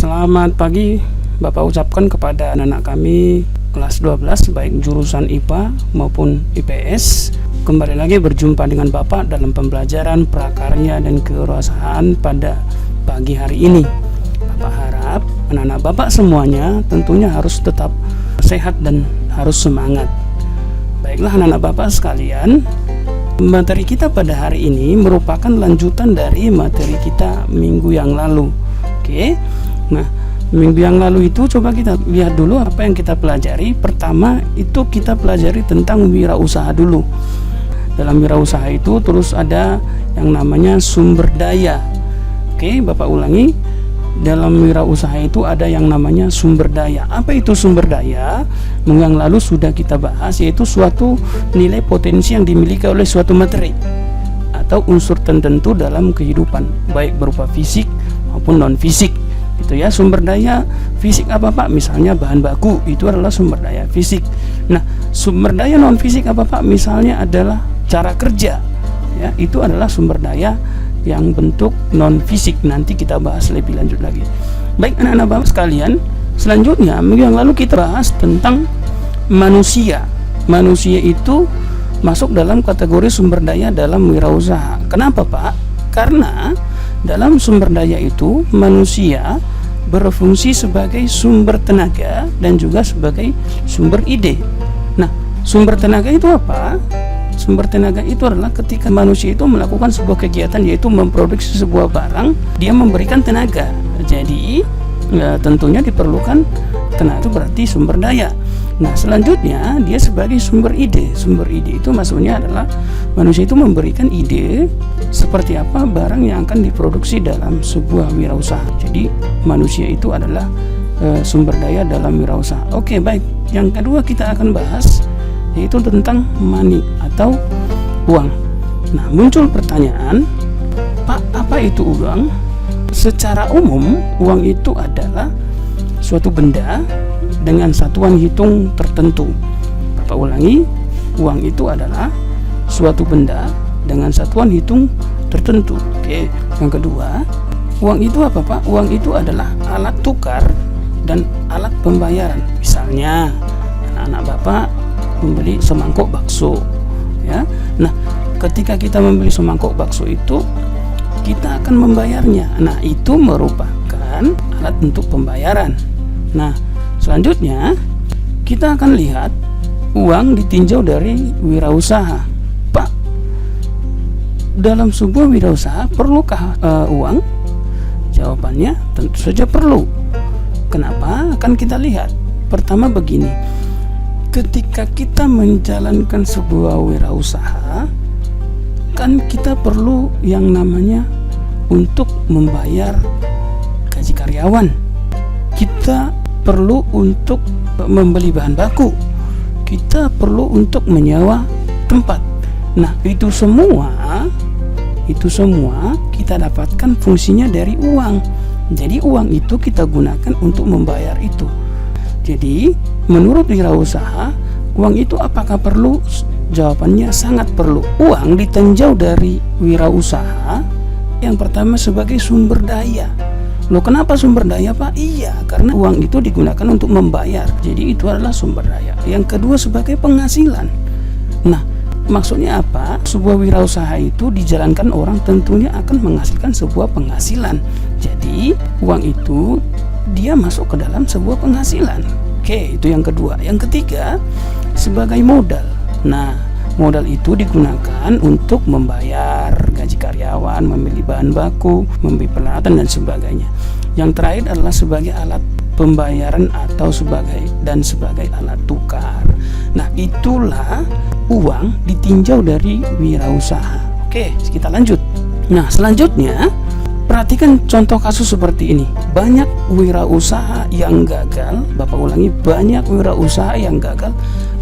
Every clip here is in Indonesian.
Selamat pagi Bapak ucapkan kepada anak-anak kami kelas 12 baik jurusan IPA maupun IPS. Kembali lagi berjumpa dengan Bapak dalam pembelajaran prakarya dan kewirausahaan pada pagi hari ini. Bapak harap anak-anak Bapak semuanya tentunya harus tetap sehat dan harus semangat. Baiklah anak-anak Bapak sekalian, materi kita pada hari ini merupakan lanjutan dari materi kita minggu yang lalu. Oke. Nah, minggu yang lalu itu coba kita lihat dulu apa yang kita pelajari. Pertama itu kita pelajari tentang wirausaha dulu. Dalam wirausaha itu terus ada yang namanya sumber daya. Oke, Bapak ulangi. Dalam wirausaha itu ada yang namanya sumber daya. Apa itu sumber daya? Minggu yang lalu sudah kita bahas, yaitu suatu nilai potensi yang dimiliki oleh suatu materi atau unsur tertentu dalam kehidupan, baik berupa fisik maupun non fisik. Itu ya, sumber daya fisik apa Pak? Misalnya bahan baku, itu adalah sumber daya fisik. Nah, sumber daya non fisik apa Pak? Misalnya adalah cara kerja, ya, itu adalah sumber daya yang bentuk non fisik. Nanti kita bahas lebih lanjut lagi. Baik anak-anak Bapak sekalian, selanjutnya minggu yang lalu kita bahas tentang manusia. Manusia itu masuk dalam kategori sumber daya dalam wirausaha. Kenapa Pak? Karena dalam sumber daya itu manusia berfungsi sebagai sumber tenaga dan juga sebagai sumber ide. Nah, sumber tenaga itu apa? Sumber tenaga itu adalah ketika manusia itu melakukan sebuah kegiatan, yaitu memproduksi sebuah barang, dia memberikan tenaga. Jadi tentunya diperlukan tenaga, itu berarti sumber daya. Nah, selanjutnya dia sebagai sumber ide. Sumber ide itu maksudnya adalah manusia itu memberikan ide seperti apa barang yang akan diproduksi dalam sebuah wirausaha. Jadi manusia itu adalah sumber daya dalam wirausaha. Oke, baik. Yang kedua kita akan bahas yaitu tentang money atau uang. Nah, muncul pertanyaan, Pak, apa itu uang? Secara umum, uang itu adalah suatu benda dengan satuan hitung tertentu. Bapak ulangi, uang itu adalah suatu benda dengan satuan hitung tertentu. Oke, yang kedua, uang itu apa Pak? Uang itu adalah alat tukar dan alat pembayaran. Misalnya, anak-anak Bapak membeli semangkok bakso, ya. Nah, ketika kita membeli semangkok bakso itu, kita akan membayarnya. Nah, itu merupakan alat untuk pembayaran. Nah, selanjutnya kita akan lihat uang ditinjau dari wirausaha. Pak, dalam sebuah wirausaha perlukah uang? Jawabannya tentu saja perlu. Kenapa? Akan kita lihat. Pertama begini, ketika kita menjalankan sebuah wirausaha, kan kita perlu yang namanya untuk membayar gaji karyawan. Kita perlu untuk membeli bahan baku. Kita perlu untuk menyewa tempat. Nah, itu semua kita dapatkan fungsinya dari uang. Jadi uang itu kita gunakan untuk membayar itu. Jadi menurut wirausaha, uang itu apakah perlu? Jawabannya sangat perlu. Uang ditinjau dari wirausaha yang pertama sebagai sumber daya. Loh, kenapa sumber daya Pak? Iya, karena uang itu digunakan untuk membayar. Jadi itu adalah sumber daya. Yang kedua sebagai penghasilan. Nah, maksudnya apa? Sebuah wirausaha itu dijalankan orang tentunya akan menghasilkan sebuah penghasilan. Jadi uang itu dia masuk ke dalam sebuah penghasilan. Oke, itu yang kedua. Yang ketiga sebagai modal. Nah, modal itu digunakan untuk membayar gaji karyawan, membeli bahan baku, membeli peralatan dan sebagainya. Yang terakhir adalah sebagai alat pembayaran atau sebagai alat tukar. Nah, itulah uang ditinjau dari wirausaha. Oke, kita lanjut. Nah, selanjutnya perhatikan contoh kasus seperti ini. Banyak wirausaha yang gagal, Bapak ulangi, banyak wirausaha yang gagal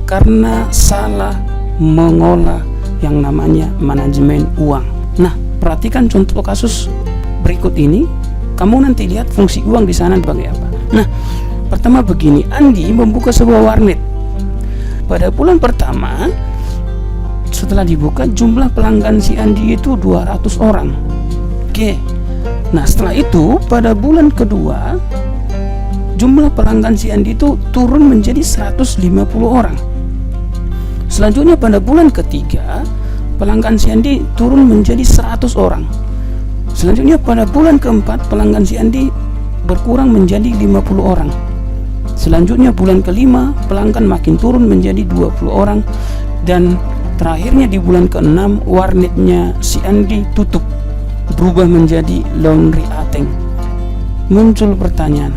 karena salah mengolah yang namanya manajemen uang. Nah, perhatikan contoh kasus berikut ini. Kamu nanti lihat fungsi uang di sana sebagai apa. Nah, pertama begini, Andi membuka sebuah warnet. Pada bulan pertama, setelah dibuka, jumlah pelanggan si Andi itu 200 orang. Oke. Nah, setelah itu pada bulan kedua jumlah pelanggan si Andi itu turun menjadi 150 orang. Selanjutnya pada bulan ketiga, pelanggan si Andi turun menjadi 100 orang. Selanjutnya pada bulan keempat, pelanggan si Andi berkurang menjadi 50 orang. Selanjutnya bulan kelima, pelanggan makin turun menjadi 20 orang. Dan terakhirnya di bulan ke-6, warnetnya si Andi tutup, berubah menjadi laundry Ateng. Muncul pertanyaan,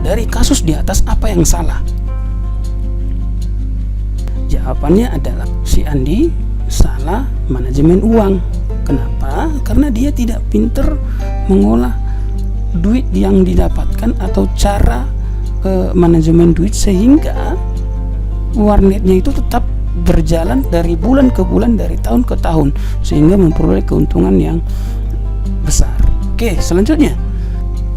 dari kasus di atas apa yang salah? Jawabannya adalah si Andi salah manajemen uang. Kenapa? Karena dia tidak pinter mengolah duit yang didapatkan atau cara manajemen duit, sehingga warnetnya itu tetap berjalan dari bulan ke bulan, dari tahun ke tahun, sehingga memperoleh keuntungan yang besar. Oke, selanjutnya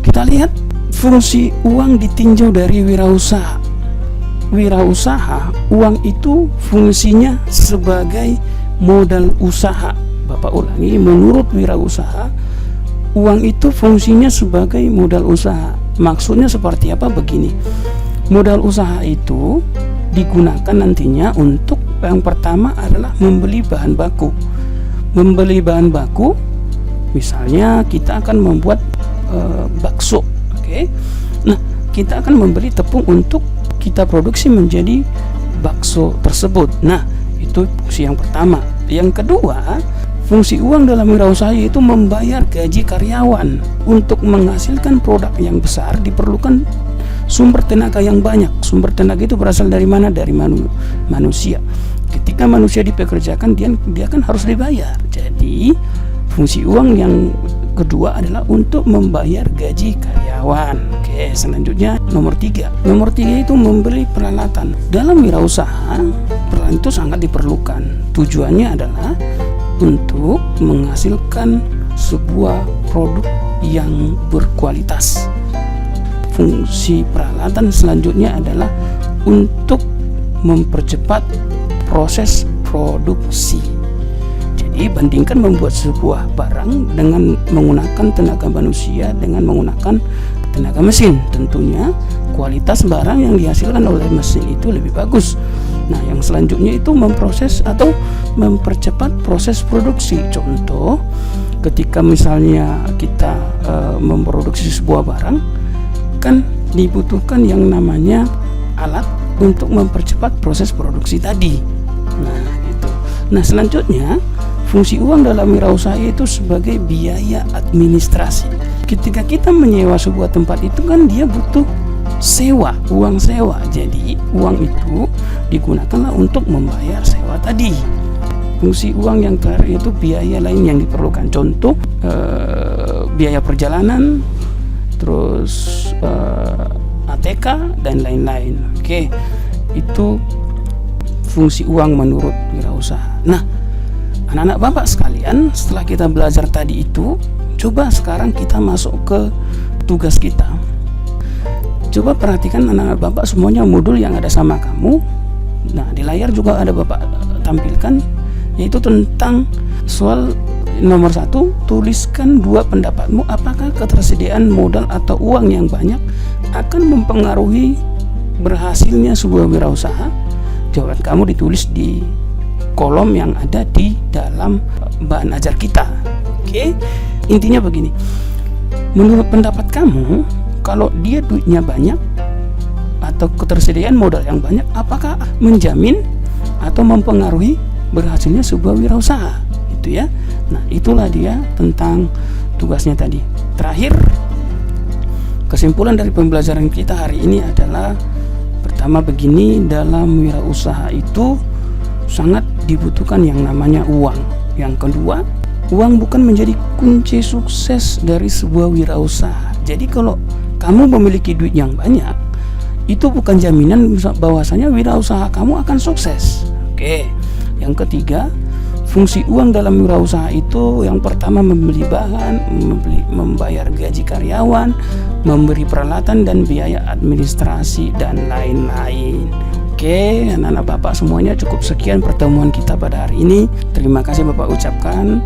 kita lihat fungsi uang ditinjau dari wirausaha. Wirausaha, uang itu fungsinya sebagai modal usaha. Bapak ulangi, menurut wirausaha, uang itu fungsinya sebagai modal usaha. Maksudnya seperti apa? Begini, modal usaha itu digunakan nantinya untuk yang pertama adalah membeli bahan baku. Membeli bahan baku, misalnya kita akan membuat bakso, oke? Nah, kita akan membeli tepung untuk kita produksi menjadi bakso tersebut. Nah, itu fungsi yang pertama. Yang kedua, fungsi uang dalam wirausaha yaitu membayar gaji karyawan. Untuk menghasilkan produk yang besar diperlukan sumber tenaga yang banyak. Sumber tenaga itu berasal dari mana? Dari manusia. Ketika manusia dipekerjakan, dia kan harus dibayar. Jadi fungsi uang yang kedua adalah untuk membayar gaji karyawan. Oke, selanjutnya nomor 3. Nomor 3 itu membeli peralatan. Dalam wirausaha, peralatan itu sangat diperlukan. Tujuannya adalah untuk menghasilkan sebuah produk yang berkualitas. Fungsi peralatan selanjutnya adalah untuk mempercepat proses produksi. Jadi bandingkan membuat sebuah barang dengan menggunakan tenaga manusia dengan menggunakan tenaga mesin, tentunya kualitas barang yang dihasilkan oleh mesin itu lebih bagus. Nah, yang selanjutnya itu memproses atau mempercepat proses produksi. Contoh, ketika misalnya kita memproduksi sebuah barang, kan dibutuhkan yang namanya alat untuk mempercepat proses produksi tadi. Nah, itu. Nah, selanjutnya fungsi uang dalam wirausaha itu sebagai biaya administrasi. Ketika kita menyewa sebuah tempat itu kan dia butuh sewa, uang sewa. Jadi uang itu digunakanlah untuk membayar sewa tadi. Fungsi uang yang terakhir itu biaya lain yang diperlukan. Contoh biaya perjalanan, terus ATK dan lain-lain. Oke, itu fungsi uang menurut wirausaha. Nah, anak-anak Bapak sekalian, setelah kita belajar tadi itu, coba sekarang kita masuk ke tugas kita. Coba perhatikan anak-anak Bapak semuanya modul yang ada sama kamu. Nah, di layar juga ada Bapak tampilkan, yaitu tentang soal nomor 1, tuliskan 2 pendapatmu. Apakah ketersediaan modal atau uang yang banyak akan mempengaruhi berhasilnya sebuah wirausaha? Jawaban kamu ditulis di kolom yang ada di dalam bahan ajar kita. Oke, intinya begini. Menurut pendapat kamu, kalau dia duitnya banyak atau ketersediaan modal yang banyak, apakah menjamin atau mempengaruhi berhasilnya sebuah wirausaha? Itu ya. Nah, itulah dia tentang tugasnya tadi. Terakhir, kesimpulan dari pembelajaran kita hari ini adalah pertama begini, dalam wirausaha itu sangat dibutuhkan yang namanya uang. Yang kedua, uang bukan menjadi kunci sukses dari sebuah wirausaha. Jadi kalau kamu memiliki duit yang banyak, itu bukan jaminan bahwasanya wirausaha kamu akan sukses. Oke. Yang ketiga, fungsi uang dalam wirausaha itu yang pertama membeli bahan, membayar gaji karyawan, memberi peralatan dan biaya administrasi dan lain-lain. Oke, anak-anak Bapak semuanya, cukup sekian pertemuan kita pada hari ini. Terima kasih Bapak ucapkan.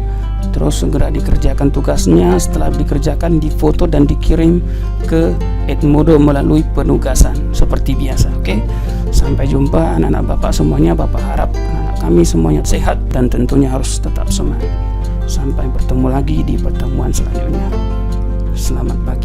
terus segera dikerjakan tugasnya. Setelah dikerjakan, difoto dan dikirim ke Edmodo melalui penugasan seperti biasa. Oke, sampai jumpa anak-anak Bapak semuanya. Bapak harap anak-anak kami semuanya sehat dan tentunya harus tetap semangat. Sampai bertemu lagi di pertemuan selanjutnya. Selamat pagi.